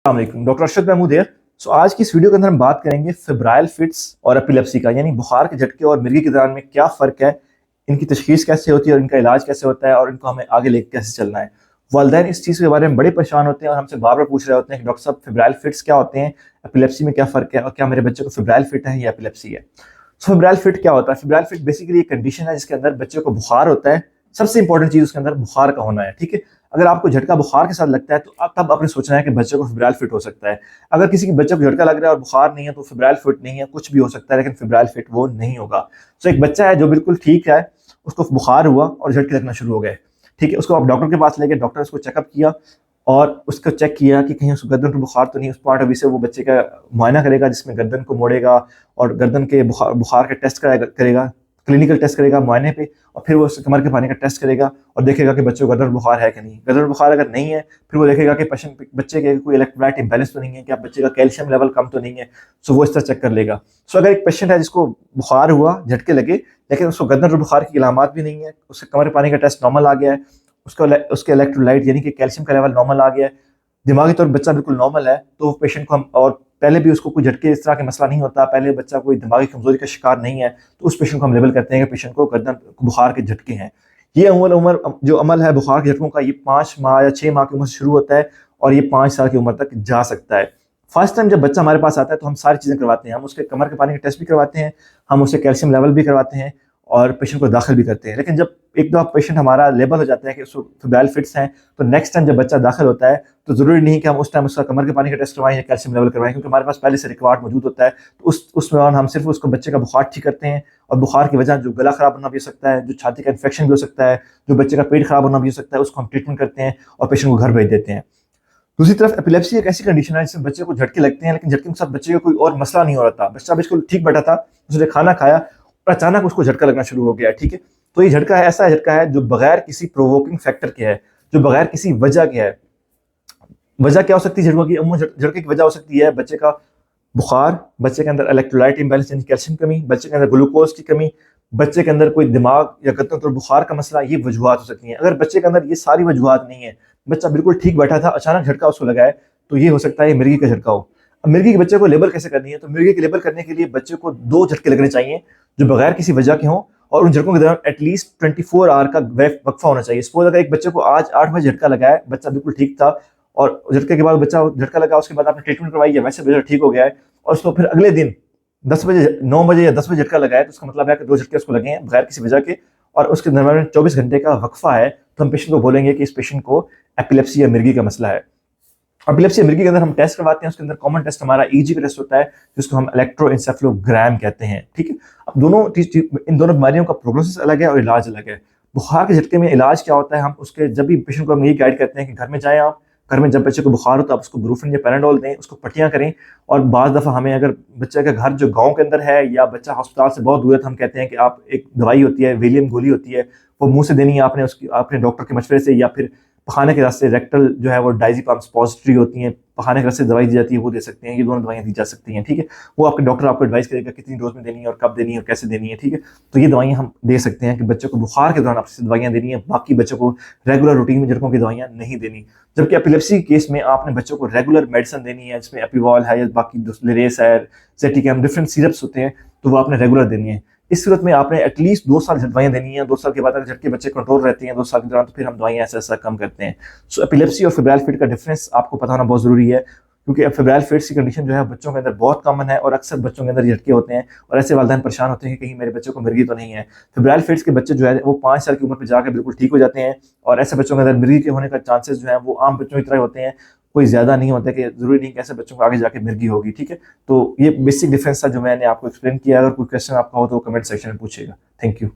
अस्सलाम डॉक्टर अरशद महमूद है। आज की इस वीडियो के अंदर हम बात करेंगे फेब्राइल फिट्स और एपिलेप्सी का, यानी बुखार के झटके और मिर्गी के दौरान में क्या फ़र्क है, इनकी तशखीस कैसे होती है और इनका इलाज कैसे होता है और इनको हमें आगे लेकर कैसे चलना है। वालिदैन इस चीज़ के बारे में बड़े परेशान होते हैं और हमसे बार बार पूछ रहे होते हैं कि डॉक्टर साहब फेब्राइल फिट्स क्या होते हैं, एपिलेप्सी में क्या फ़र्क है और क्या मेरे बच्चे को फेब्राइल फिट है या एपिलेप्सी है। फेब्राइल फिट क्या होता है? फेब्राइल फिट बेसिकली एक कंडीशन है जिसके अंदर बच्चे को बुखार होता है। सबसे इंपॉर्टेंट चीज़ उसके अंदर बुखार का होना है, ठीक है। अगर आपको झटका बुखार के साथ लगता है तो तब आपने सोचना है कि बच्चे को फेब्राइल फिट हो सकता है। अगर किसी के बच्चे को झटका लग रहा है और बुखार नहीं है तो फेब्राइल फिट नहीं है, कुछ भी हो सकता है लेकिन फेब्राइल फिट वो नहीं होगा। एक बच्चा है जो बिल्कुल ठीक है, उसको बुखार हुआ और झटके लगना शुरू हो गए, ठीक है। उसको आप डॉक्टर के पास ले गए, डॉक्टर उसको चेकअप किया और उसको चेक किया कि कहीं उसको गर्दन पर बुखार तो नहीं। उस पॉइंट ऑफ व्यू से वो बच्चे का मुआयना करेगा जिसमें गर्दन को मोड़ेगा और गर्दन के बुखार के टेस्ट करेगा, क्लिनिकल टेस्ट करेगा मुआयने पे, और फिर वो उसके कमर के पानी का टेस्ट करेगा और देखेगा कि बच्चे को गर्दन बुखार है कि नहीं। गर्दन बुखार अगर नहीं है फिर वो देखेगा कि बच्चे के कोई इलेक्ट्रोलाइट इम्बैलेंस तो नहीं है, कि बच्चे का कैल्शियम लेवल कम तो नहीं है। वो इस तरह चेक कर लेगा। अगर एक पेशेंट है जिसको बुखार हुआ, झटके लगे, लेकिन उसको गर्दन बुखार की अलामत भी नहीं है, उसके कमर के पानी का टेस्ट नॉर्मल आ गया है, उसके इलेक्ट्रोलाइट यानी कि कैल्शियम का लेवल नॉर्मल आ गया है, दिमागी तौर पर बच्चा बिल्कुल नॉर्मल है, तो पेशेंट को हम, और पहले भी उसको कोई झटके इस तरह का मसला नहीं होता, पहले बच्चा कोई दिमागी कमजोरी का शिकार नहीं है, तो उस पेशेंट को हम लेबल करते हैं कि पेशेंट को गर्दन बुखार के झटके हैं। ये उम्र जो अमल है बुखार के झटकों का, ये 5 माह या 6 माह की उम्र से शुरू होता है और ये 5 साल की उम्र तक जा सकता है। फर्स्ट टाइम जब बच्चा हमारे पास आता है तो हम सारी चीज़ें करवाते हैं। हम उसके कमर के पानी का टेस्ट भी करवाते हैं, हम उसके कैल्शियम लेवल भी करवाते हैं और पेशेंट को दाखिल भी करते हैं। लेकिन जब एक दो पेशेंट हमारा लेबल हो जाता है कि उसको फेब्राइल फिट्स हैं, तो नेक्स्ट टाइम जब बच्चा दाखिल होता है तो ज़रूरी नहीं कि हम उस टाइम उसका कमर के पानी का टेस्ट करवाएं या कैल्शियम लेवल करवाएं, क्योंकि हमारे पास पहले से रिकॉर्ड मौजूद होता है। तो उस दौरान हम सिर्फ उसको बच्चे का बुखार ठीक करते हैं, और बुखार की वजह जो गला खराब होना भी हो सकता है, जो छाती का इन्फेक्शन भी हो सकता है, जो बच्चे का पेट खराब होना भी हो सकता है, उसको हम ट्रीटमेंट करते हैं और पेशेंट को घर भेज देते हैं। दूसरी तरफ एपिलेप्सी एक ऐसी कंडीशन है जिसमें बच्चे को झटके लगते हैं, लेकिन झटके के साथ बच्चे का कोई और मसला नहीं हो रहा था। बच्चा बिल्कुल ठीक बैठा था, उसने खाना खाया और अचानक उसको झटका लगना शुरू हो गया, ठीक है। तो ये झटका है, ऐसा झटका है जो बगैर किसी प्रोवोकिंग फैक्टर के है, जो बगैर किसी वजह के है। वजह क्या हो सकती है झटकों की? झटके की वजह हो सकती है बच्चे का बुखार, बच्चे के अंदर इलेक्ट्रोलाइट इम्बैलेंस यानी कैल्शियम कमी, बच्चे के अंदर ग्लूकोज की कमी, बच्चे के अंदर कोई दिमाग या गर्दन तो बुखार का मसला, ये वजूहत हो सकती हैं। अगर बच्चे के अंदर ये सारी वजूहत नहीं है, बच्चा बिल्कुल ठीक बैठा था, अचानक झटका उसको लगा है, तो ये हो सकता है मिर्गी का झटका हो। अब मिर्गी के बच्चे को लेबल कैसे करनी है? तो मिर्गी के लेबल करने के लिए बच्चे को 2 झटके लगने चाहिए जो बगैर किसी वजह के हों, और उन झटकों के दौरान एटलीस्ट 24 आवर का वक्फा होना चाहिए। सपोज अगर एक बच्चे को आज 8 बजे झटका लगा है, बच्चा बिल्कुल ठीक था, और झटके के बाद बच्चा झटका लगा, उसके बाद आपने ट्रीटमेंट करवाई है, वैसे बच्चा ठीक हो गया है, और उसको फिर अगले दिन 10 बजे, 9 बजे या 10 बजे झटका लगा है, तो उसका मतलब है कि 2 झटके उसको लगे हैं बगैर किसी वजह के, और उसके दरमियान 24 घंटे का वक्फा है, तो हम पेशेंट को बोलेंगे कि इस पेशेंट को एपिलेप्सी या मिर्गी का मसला है। एपिलेप्सी या मिर्गी के अंदर हम टेस्ट करवाते हैं। उसके अंदर कॉमन टेस्ट हमारा ईजी का टेस्ट होता है, जिसको हम इलेक्ट्रोएंसेफेलोग्राम कहते हैं, ठीक है। अब इन दोनों बीमारियों का प्रोग्नोसिस अलग है और इलाज अलग है। बुखार के झटके में इलाज क्या होता है? हम उसके जब भी पेशेंट को हम यही गाइड करते हैं कि घर में जाएं, आप घर में जब बच्चे को बुखार हो तो आप उसको ब्रूफिन या पैराडोल दें, उसको पट्टियां करें। और बाज़ दफ़ा हमें, अगर बच्चे का घर जो गांव के अंदर है या बच्चा अस्पताल से बहुत दूर है, तो हम कहते हैं कि आप एक दवाई होती है, वेलियम गोली होती है, वो मुंह से देनी है आपने, उसकी आपने डॉक्टर के मशवरे से, या फिर पखाने के रास्ते रेक्टल जो है वो डायज़ेपाम सपोजिटरी होती हैं, पखाने के रास्ते दवाई दी जाती है, वो दे सकते हैं। ये दोनों दवाइयाँ दी जा सकती हैं, ठीक है। वो आपके डॉक्टर आपको एडवाइस करेगा कितनी डोज में देनी है और कब देनी है और कैसे देनी है, ठीक है। तो ये दवाइयाँ हम दे सकते हैं कि बच्चे को बुखार के दौरान आपसे दवाइयाँ देनी है, बाकी बच्चों को रेगुलर रूटीन में झटकों की दवाइयाँ नहीं देनी। जबकि एपिलेप्सी के केस में आपने बच्चों को रेगुलर मेडिसिन देनी है, जिसमें एपिवॉल है या बाकी लिरेस है, जेटिकैम, डिफरेंट सिरप्स होते हैं, तो वो आपने रेगुलर देनी है। इस सूरत में आपने एटलीस्ट 2 साल दवाइयाँ देनी है। 2 साल के बाद अगर झटके बच्चे कंट्रोल रहते हैं 2 साल के दौरान, तो फिर हम दवाइयाँ ऐसा ऐसा कम करते हैं। एपिलेप्सी और फेब्राइल फिट का डिफरेंस आपको पता होना बहुत जरूरी है, क्योंकि फेब्राइल फिट्स की कंडीशन जो है बच्चों के अंदर बहुत कॉमन है, और अक्सर बच्चों के अंदर झटके होते हैं और ऐसे वालिदैन परेशान होते हैं कि कहीं मेरे बच्चों को मिर्गी तो नहीं है। फेब्राइल फिट्स के बच्चे जो है वो 5 साल की उम्र पर जाकर बिल्कुल ठीक हो जाते हैं, और ऐसे बच्चों के अंदर मिर्गी के होने का चांसेस जो है वो आम बच्चों की तरह होते हैं, कोई ज़्यादा नहीं होता, कि जरूरी नहीं कि ऐसे बच्चों को आगे जाके मिर्गी होगी, ठीक है। तो ये बेसिक डिफरेंस था जो मैंने आपको एक्सप्लेन किया। अगर कोई क्वेश्चन आपका हो तो कमेंट सेक्शन में पूछेगा। Thank you.